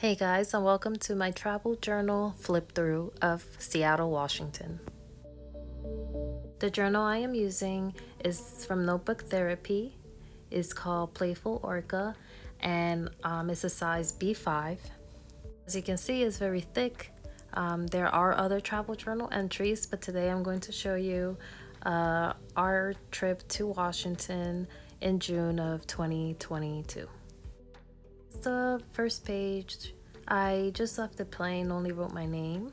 Hey guys, and welcome to my travel journal flip through of Seattle, Washington. The journal I am using is from Notebook Therapy. It's called Playful Orca, and it's a size B5. As you can see, it's very thick. There are other travel journal entries, but today I'm going to show you our trip to Washington in June of 2022. The first page, I just left the plane, only wrote my name.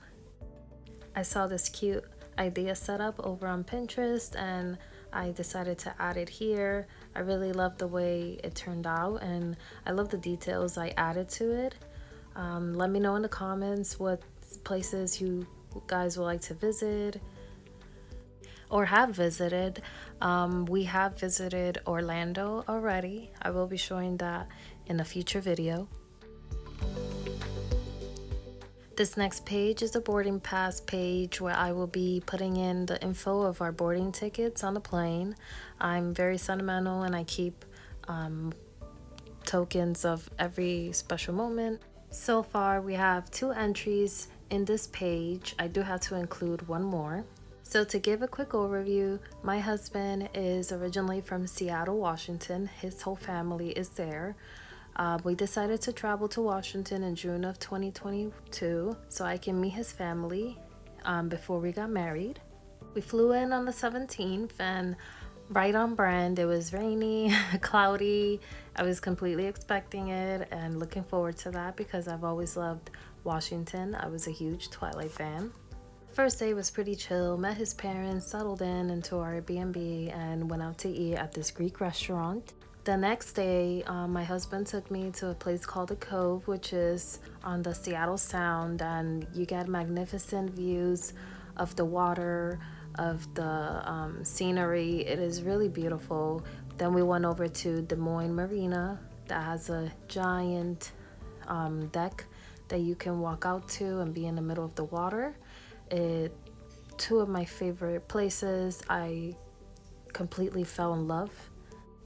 I saw this cute idea set up over on Pinterest and I decided to add it here. I really love the way it turned out and I love the details I added to it. Let me know in the comments what places you guys would like to visit or have visited. We have visited Orlando already. I will be showing that in a future video. This next page is a boarding pass page where I will be putting in the info of our boarding tickets on the plane. I'm very sentimental and I keep tokens of every special moment. So far we have 2 entries in this page. I do have to include one more. So to give a quick overview, my husband is originally from Seattle, Washington. His whole family is there. We decided to travel to Washington in June of 2022 so I can meet his family before we got married. We flew in on the 17th and right on brand. It was rainy, cloudy. I was completely expecting it and looking forward to that because I've always loved Washington. I was a huge Twilight fan. First day was pretty chill. Met his parents, settled in into our Airbnb and went out to eat at this Greek restaurant. The next day, my husband took me to a place called the Cove, which is on the Seattle Sound, and you get magnificent views of the water, of the scenery. It is really beautiful. Then we went over to Des Moines Marina that has a giant deck that you can walk out to and be in the middle of the water. Two of my favorite places. I completely fell in love.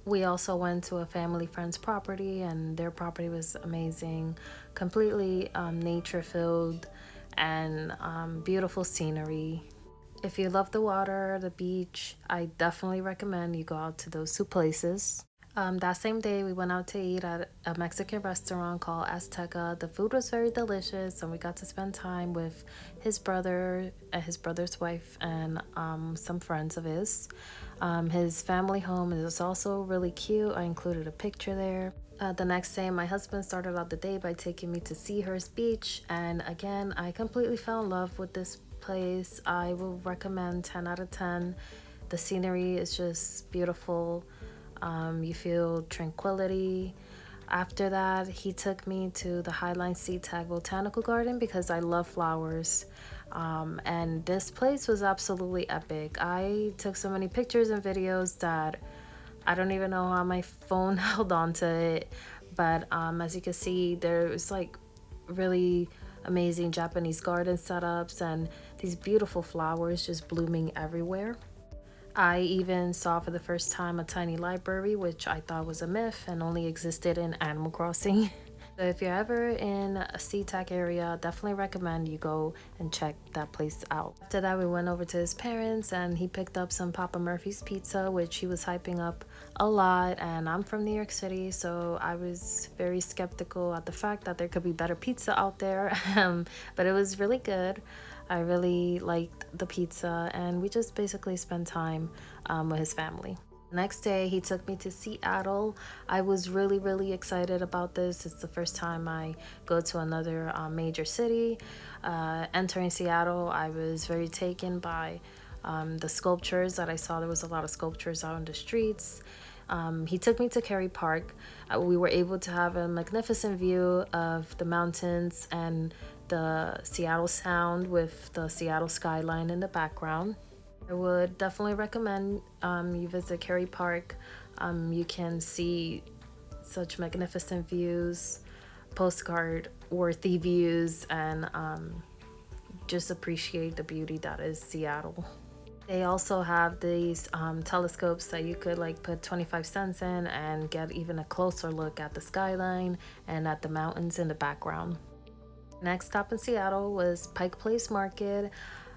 We also went to a family friend's property and their property was amazing, completely nature filled and beautiful scenery. If you love the water, the beach, I definitely recommend you go out to those 2 places. That same day we went out to eat at a Mexican restaurant called Azteca. The food was very delicious and we got to spend time with his brother and his brother's wife and some friends of his. His family home is also really cute. I included a picture there. The next day my husband started out the day by taking me to Seahurst Beach, and again I completely fell in love with this place. I will recommend 10 out of 10. The scenery is just beautiful. You feel tranquility. After that, he took me to the Highline SeaTac Botanical Garden because I love flowers. And this place was absolutely epic. I took so many pictures and videos that I don't even know how my phone held on to it. But as you can see, there's like really amazing Japanese garden setups and these beautiful flowers just blooming everywhere. I even saw for the first time a tiny library, which I thought was a myth and only existed in Animal Crossing. So if you're ever in a SeaTac area, definitely recommend you go and check that place out. After that, we went over to his parents and he picked up some Papa Murphy's pizza, which he was hyping up a lot. And I'm from New York City, so I was very skeptical at the fact that there could be better pizza out there. But it was really good. I really liked the pizza and we just basically spent time with his family. Next day he took me to Seattle. I was really excited about this. It's the first time I go to another major city. Entering Seattle, I was very taken by the sculptures that I saw. There was a lot of sculptures out on the streets. He took me to Kerry Park. We were able to have a magnificent view of the mountains and the Seattle Sound with the Seattle skyline in the background. I would definitely recommend you visit Kerry Park. You can see such magnificent views, postcard worthy views, and just appreciate the beauty that is Seattle. They also have these telescopes that you could like put 25 cents in and get even a closer look at the skyline and at the mountains in the background. Next stop in Seattle was Pike Place Market.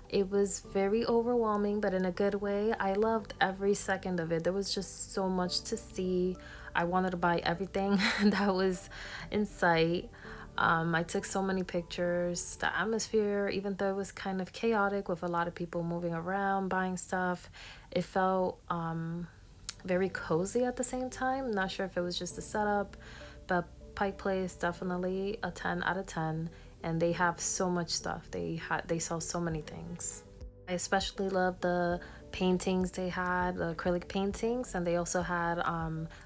It was very overwhelming, but in a good way. I loved every second of it. There was just so much to see. I wanted to buy everything that was in sight. I took so many pictures. The atmosphere, even though it was kind of chaotic with a lot of people moving around, buying stuff, it felt very cozy at the same time. Not sure if it was just the setup, but Pike Place, definitely a 10 out of 10. And they have so much stuff. They sell so many things. I especially love the paintings they had, the acrylic paintings, and they also had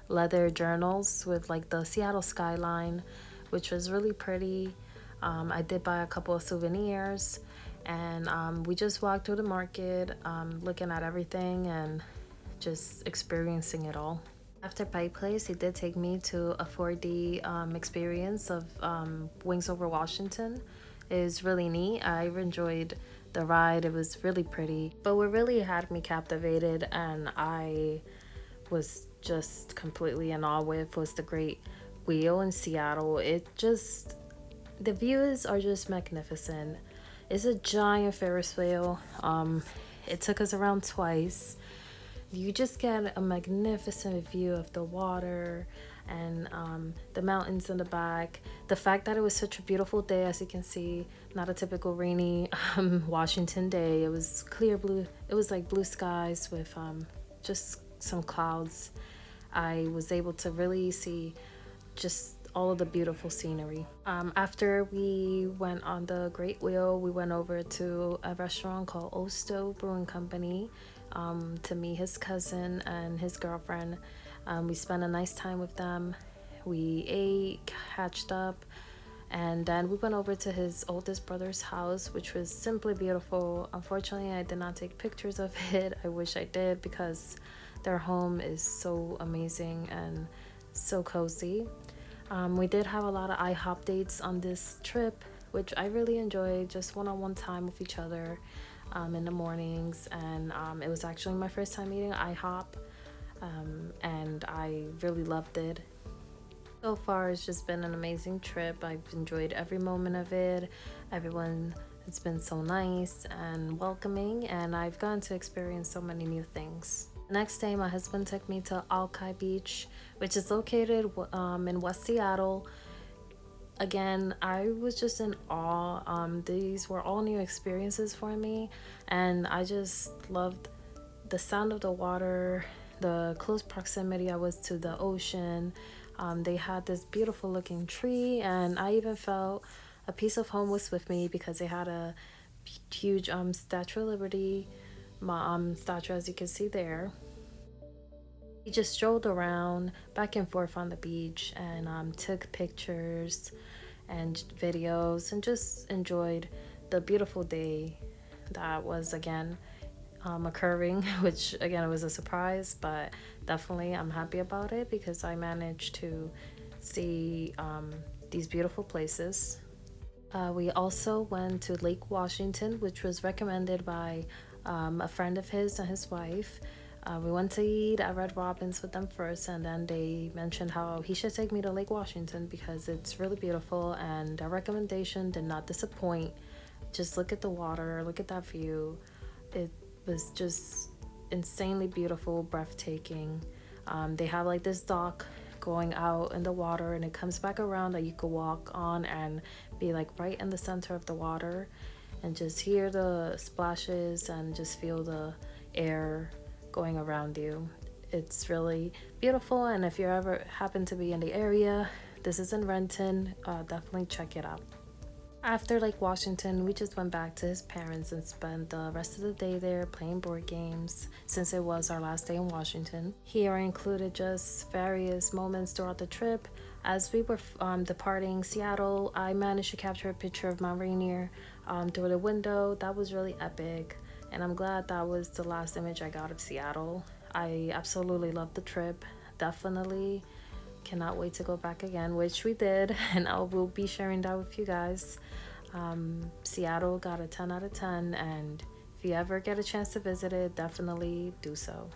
leather journals with like the Seattle skyline, which was really pretty. I did buy a couple of souvenirs, and we just walked through the market, looking at everything and just experiencing it all. After Pike Place, he did take me to a 4D experience of Wings Over Washington. It was really neat. I enjoyed the ride. It was really pretty. But what really had me captivated and I was just completely in awe with was the Great Wheel in Seattle. The views are just magnificent. It's a giant Ferris wheel. It took us around twice. You just get a magnificent view of the water and the mountains in the back. The fact that it was such a beautiful day, as you can see, not a typical rainy Washington day. It was clear blue. It was like blue skies with just some clouds. I was able to really see just all of the beautiful scenery. After we went on the Great Wheel, we went over to a restaurant called Stove Brewing Company to meet his cousin and his girlfriend. We spent a nice time with them. We ate, catched up, and then we went over to his oldest brother's house, which was simply beautiful. Unfortunately, I did not take pictures of it. I wish I did, because their home is so amazing and so cozy. We did have a lot of IHOP dates on this trip, which I really enjoyed, just one-on-one time with each other in the mornings. And it was actually my first time eating IHOP, and I really loved it. So far, it's just been an amazing trip. I've enjoyed every moment of it. Everyone has been so nice and welcoming, and I've gotten to experience so many new things. Next day, my husband took me to Alki Beach, which is located in West Seattle. Again, I was just in awe. These were all new experiences for me, and I just loved the sound of the water, the close proximity I was to the ocean. They had this beautiful looking tree, and I even felt a piece of home was with me because they had a huge Statue of Liberty statue, as you can see there. We just strolled around back and forth on the beach and took pictures and videos and just enjoyed the beautiful day that was again occurring, which again, it was a surprise, but definitely I'm happy about it because I managed to see these beautiful places. We also went to Lake Washington, which was recommended by a friend of his and his wife. We went to eat at Red Robin's with them first, and then they mentioned how he should take me to Lake Washington because it's really beautiful, and their recommendation did not disappoint. Just look at the water, look at that view. It was just insanely beautiful, breathtaking. They have like this dock going out in the water, and it comes back around that you could walk on and be like right in the center of the water and just hear the splashes and just feel the air going around you. It's really beautiful, and if you ever happen to be in the area, this is in Renton, definitely check it out. After Lake Washington, we just went back to his parents and spent the rest of the day there playing board games since it was our last day in Washington. Here I included just various moments throughout the trip. As we were departing Seattle, I managed to capture a picture of Mount Rainier through the window. That was really epic, and I'm glad that was the last image I got of Seattle. I absolutely loved the trip. Definitely cannot wait to go back again, which we did, and I will be sharing that with you guys. Seattle got a 10 out of 10, and if you ever get a chance to visit it, definitely do so.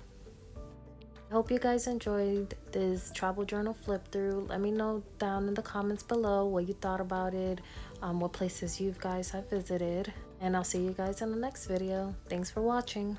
I Hope you guys enjoyed this travel journal flip through. Let me know down in the comments below what you thought about it, what places you guys have visited, and I'll see you guys in the next video. Thanks for watching.